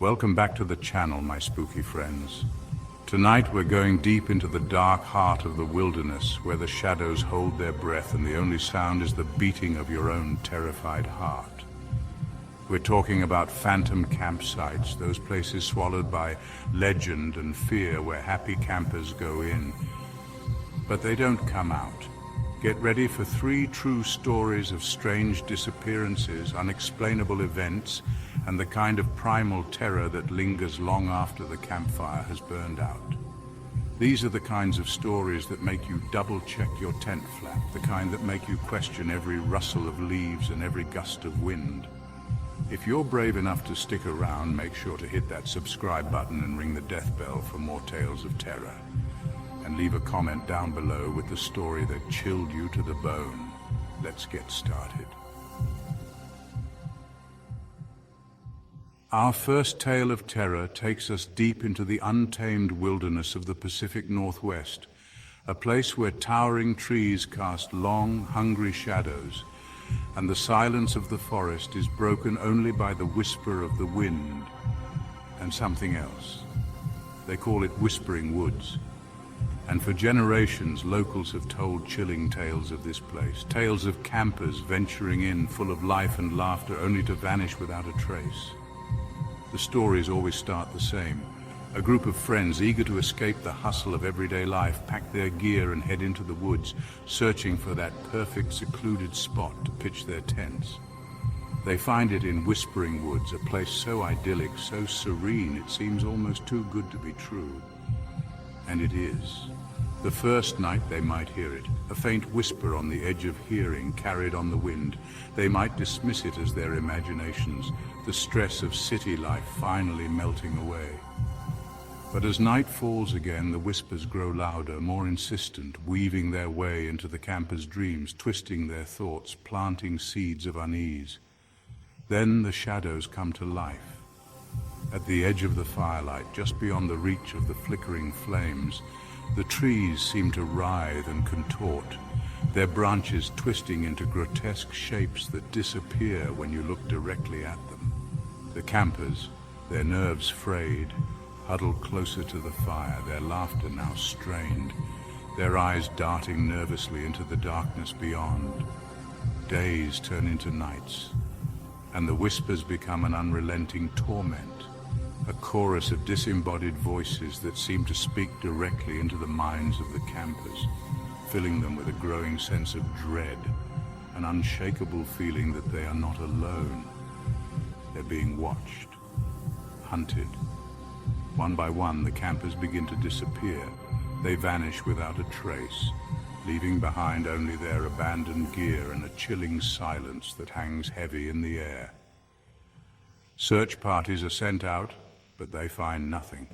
Welcome back to the channel, my spooky friends. Tonight we're going deep into the dark heart of the wilderness, where the shadows hold their breath and the only sound is the beating of your own terrified heart. We're talking about phantom campsites, those places swallowed by legend and fear where happy campers go in. But they don't come out. Get ready for 3 true stories of strange disappearances, unexplainable events, and the kind of primal terror that lingers long after the campfire has burned out. These are the kinds of stories that make you double-check your tent flap, the kind that make you question every rustle of leaves and every gust of wind. If you're brave enough to stick around, make sure to hit that subscribe button and ring the death bell for more tales of terror. And leave a comment down below with the story that chilled you to the bone. Let's get started. Our first tale of terror takes us deep into the untamed wilderness of the Pacific Northwest, a place where towering trees cast long, hungry shadows, and the silence of the forest is broken only by the whisper of the wind and something else. They call it Whispering Woods. And for generations, locals have told chilling tales of this place, tales of campers venturing in full of life and laughter only to vanish without a trace. The stories always start the same. A group of friends eager to escape the hustle of everyday life pack their gear and head into the woods, searching for that perfect secluded spot to pitch their tents. They find it in Whispering Woods, a place so idyllic, so serene, it seems almost too good to be true. And it is. The first night they might hear it, a faint whisper on the edge of hearing carried on the wind. They might dismiss it as their imaginations, the stress of city life finally melting away. But as night falls again, the whispers grow louder, more insistent, weaving their way into the campers' dreams, twisting their thoughts, planting seeds of unease. Then the shadows come to life. At the edge of the firelight, just beyond the reach of the flickering flames, the trees seem to writhe and contort, their branches twisting into grotesque shapes that disappear when you look directly at them. The campers, their nerves frayed, huddle closer to the fire, their laughter now strained, their eyes darting nervously into the darkness beyond. Days turn into nights, and the whispers become an unrelenting torment. A chorus of disembodied voices that seem to speak directly into the minds of the campers, filling them with a growing sense of dread, an unshakable feeling that they are not alone. They're being watched, hunted. One by one, the campers begin to disappear. They vanish without a trace, leaving behind only their abandoned gear and a chilling silence that hangs heavy in the air. Search parties are sent out, but they find nothing.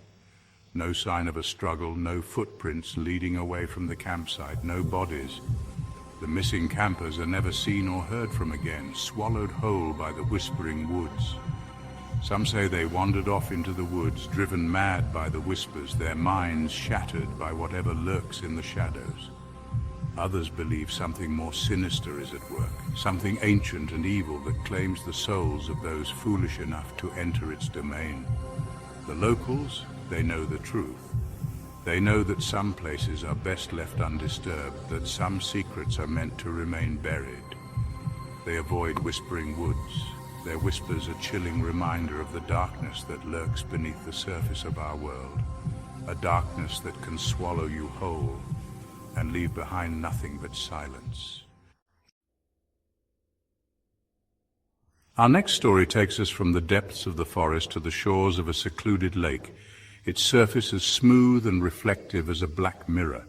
No sign of a struggle, no footprints leading away from the campsite, no bodies. The missing campers are never seen or heard from again, swallowed whole by the Whispering Woods. Some say they wandered off into the woods, driven mad by the whispers, their minds shattered by whatever lurks in the shadows. Others believe something more sinister is at work, something ancient and evil that claims the souls of those foolish enough to enter its domain. The locals, they know the truth. They know that some places are best left undisturbed, that some secrets are meant to remain buried. They avoid Whispering Woods. Their whispers a chilling reminder of the darkness that lurks beneath the surface of our world, a darkness that can swallow you whole and leave behind nothing but silence. Our next story takes us from the depths of the forest to the shores of a secluded lake, its surface as smooth and reflective as a black mirror.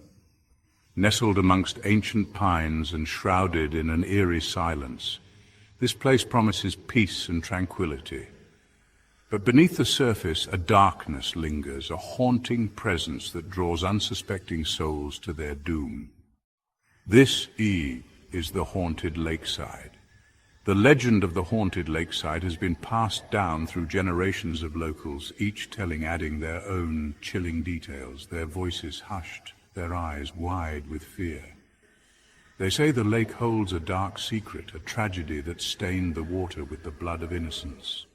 Nestled amongst ancient pines and shrouded in an eerie silence, this place promises peace and tranquility. But beneath the surface, a darkness lingers, a haunting presence that draws unsuspecting souls to their doom. This is the haunted lakeside. The legend of the haunted lakeside has been passed down through generations of locals, each adding their own chilling details, their voices hushed, their eyes wide with fear. They say the lake holds a dark secret, a tragedy that stained the water with the blood of innocents.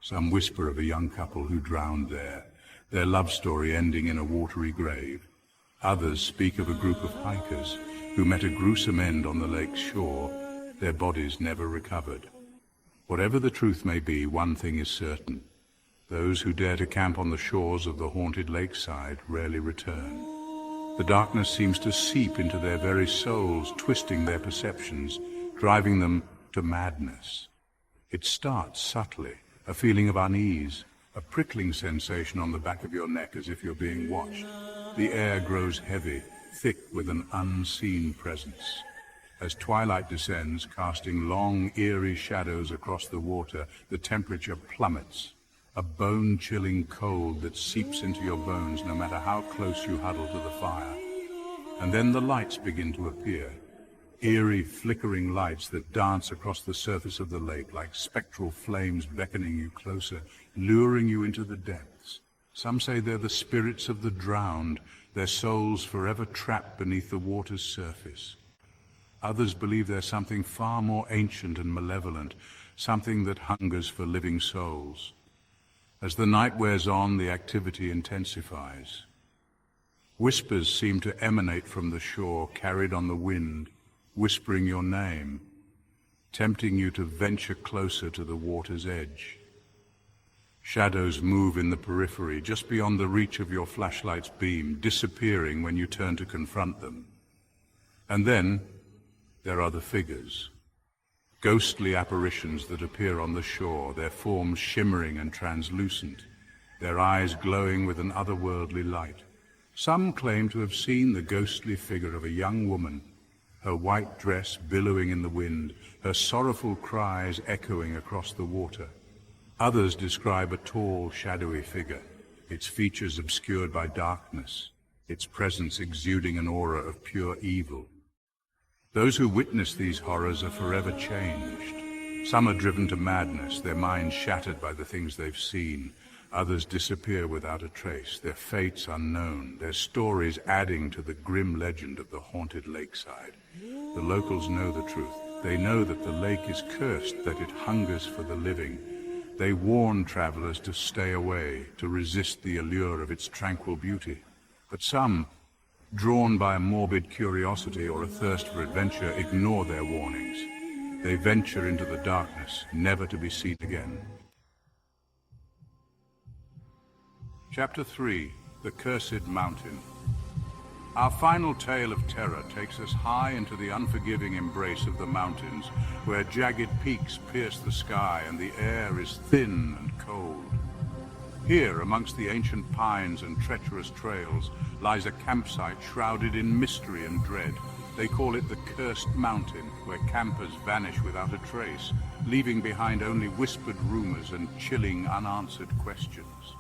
Some whisper of a young couple who drowned there, their love story ending in a watery grave. Others speak of a group of hikers who met a gruesome end on the lake's shore, their bodies never recovered. Whatever the truth may be, one thing is certain. Those who dare to camp on the shores of the haunted lakeside rarely return. The darkness seems to seep into their very souls, twisting their perceptions, driving them to madness. It starts subtly, a feeling of unease, a prickling sensation on the back of your neck as if you're being watched. The air grows heavy, thick with an unseen presence. As twilight descends, casting long, eerie shadows across the water, the temperature plummets. A bone-chilling cold that seeps into your bones no matter how close you huddle to the fire. And then the lights begin to appear. Eerie, flickering lights that dance across the surface of the lake like spectral flames beckoning you closer, luring you into the depths. Some say they're the spirits of the drowned, their souls forever trapped beneath the water's surface. Others believe they're something far more ancient and malevolent, something that hungers for living souls. As the night wears on, the activity intensifies. Whispers seem to emanate from the shore, carried on the wind, whispering your name, tempting you to venture closer to the water's edge. Shadows move in the periphery, just beyond the reach of your flashlight's beam, disappearing when you turn to confront them. And then there are the figures. Ghostly apparitions that appear on the shore, their forms shimmering and translucent, their eyes glowing with an otherworldly light. Some claim to have seen the ghostly figure of a young woman, her white dress billowing in the wind, her sorrowful cries echoing across the water. Others describe a tall, shadowy figure, its features obscured by darkness, its presence exuding an aura of pure evil. Those who witness these horrors are forever changed. Some are driven to madness, their minds shattered by the things they've seen. Others disappear without a trace, their fates unknown, their stories adding to the grim legend of the haunted lakeside. The locals know the truth. They know that the lake is cursed, that it hungers for the living. They warn travelers to stay away, to resist the allure of its tranquil beauty. But some, drawn by a morbid curiosity or a thirst for adventure, ignore their warnings. They venture into the darkness, never to be seen again. Chapter 3. The Cursed Mountain. Our final tale of terror takes us high into the unforgiving embrace of the mountains, where jagged peaks pierce the sky and the air is thin and cold. Here, amongst the ancient pines and treacherous trails, lies a campsite shrouded in mystery and dread. They call it the Cursed Mountain, where campers vanish without a trace, leaving behind only whispered rumors and chilling, unanswered questions.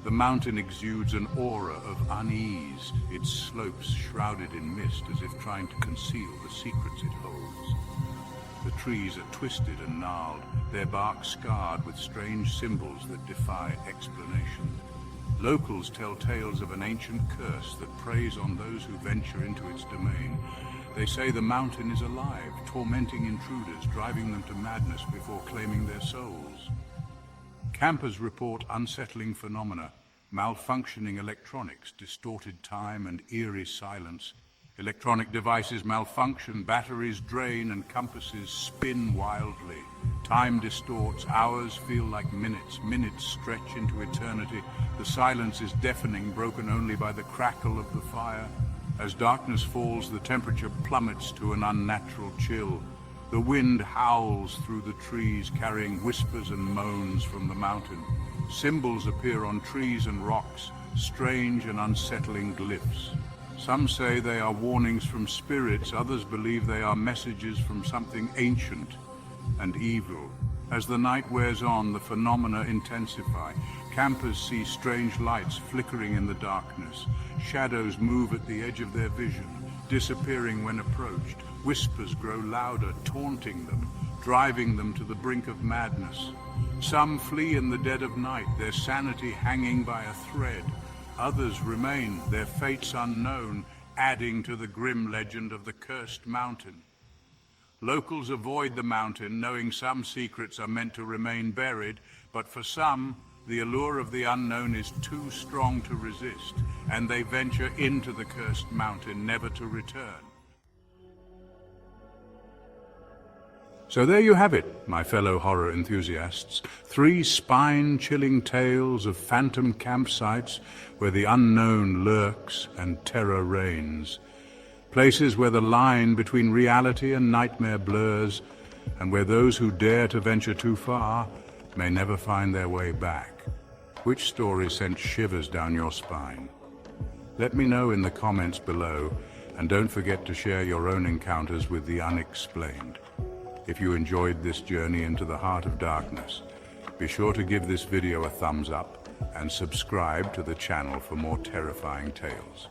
The mountain exudes an aura of unease, its slopes shrouded in mist as if trying to conceal the secrets it holds. The trees are twisted and gnarled, their bark scarred with strange symbols that defy explanation. Locals tell tales of an ancient curse that preys on those who venture into its domain. They say the mountain is alive, tormenting intruders, driving them to madness before claiming their souls. Campers report unsettling phenomena, malfunctioning electronics, distorted time and eerie silence. Electronic devices malfunction, batteries drain, and compasses spin wildly. Time distorts, hours feel like minutes, minutes stretch into eternity. The silence is deafening, broken only by the crackle of the fire. As darkness falls, the temperature plummets to an unnatural chill. The wind howls through the trees, carrying whispers and moans from the mountain. Symbols appear on trees and rocks, strange and unsettling glyphs. Some say they are warnings from spirits, others believe they are messages from something ancient and evil. As the night wears on, the phenomena intensify. Campers see strange lights flickering in the darkness. Shadows move at the edge of their vision, disappearing when approached. Whispers grow louder, taunting them, driving them to the brink of madness. Some flee in the dead of night, their sanity hanging by a thread. Others remain, their fates unknown, adding to the grim legend of the Cursed Mountain. Locals avoid the mountain, knowing some secrets are meant to remain buried, but for some, the allure of the unknown is too strong to resist, and they venture into the cursed mountain, never to return. So there you have it, my fellow horror enthusiasts. 3 spine-chilling tales of phantom campsites where the unknown lurks and terror reigns. Places where the line between reality and nightmare blurs, and where those who dare to venture too far may never find their way back. Which story sent shivers down your spine? Let me know in the comments below, and don't forget to share your own encounters with the unexplained. If you enjoyed this journey into the heart of darkness, be sure to give this video a thumbs up and subscribe to the channel for more terrifying tales.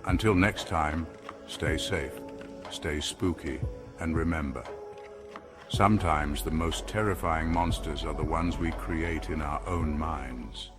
Until next time, stay safe, stay spooky, and remember, sometimes the most terrifying monsters are the ones we create in our own minds.